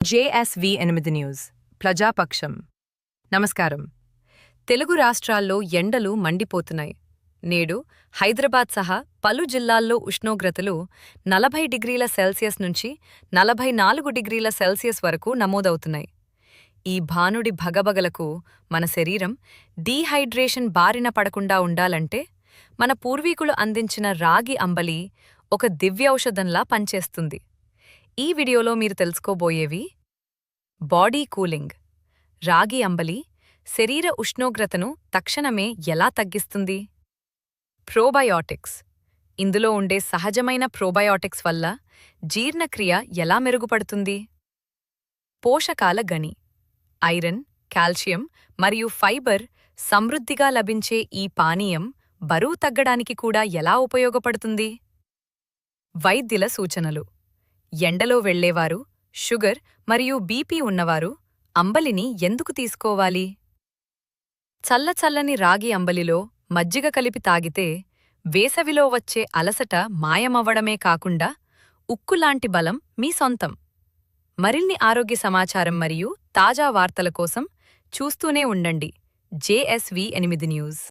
JSV8 news ప్రజాపక్షం. నమస్కారం. తెలుగు రాష్ట్రాల్లో ఎండలు మండిపోతున్నాయి. నేడు హైదరాబాద్ సహా పలు జిల్లాల్లో ఉష్ణోగ్రతలు 40 డిగ్రీల సెల్సియస్ నుంచి 44 డిగ్రీల సెల్సియస్ వరకు నమోదవుతున్నాయి. ఈ భానుడి భగభగలకు మన శరీరం డీహైడ్రేషన్ బారిన పడకుండా ఉండాలంటే మన పూర్వీకులు అందించిన రాగి అంబలి ఒక దివ్యౌషధంలా పనిచేస్తుంది. ఈ వీడియోలో మీరు తెలుసుకోబోయేవి: బాడీ కూలింగ్. రాగి అంబలి శరీర ఉష్ణోగ్రతను తక్షణమే ఎలా తగ్గిస్తుంది? ప్రోబయోటిక్స్. ఇందులో ఉండే సహజమైన ప్రోబయోటిక్స్ వల్ల జీర్ణక్రియ ఎలా మెరుగుపడుతుంది? పోషకాల గని. ఐరన్, కాల్షియం మరియు ఫైబర్ సమృద్ధిగా లభించే ఈ పానీయం బరువు తగ్గడానికి కూడా ఎలా ఉపయోగపడుతుంది? వైద్యుల సూచనలు. ఎండలో వెళ్లేవారు, షుగర్ మరియు బీపీ ఉన్నవారు అంబలిని ఎందుకు తీసుకోవాలి? చల్లచల్లని రాగి అంబలిలో మజ్జిగ కలిపి తాగితే వేసవిలో వచ్చే అలసట మాయమవ్వడమే కాకుండా ఉక్కులాంటి బలం మీ సొంతం. మరిన్ని ఆరోగ్య సమాచారం మరియు తాజా వార్తల కోసం చూస్తూనే ఉండండి JSV8 న్యూస్.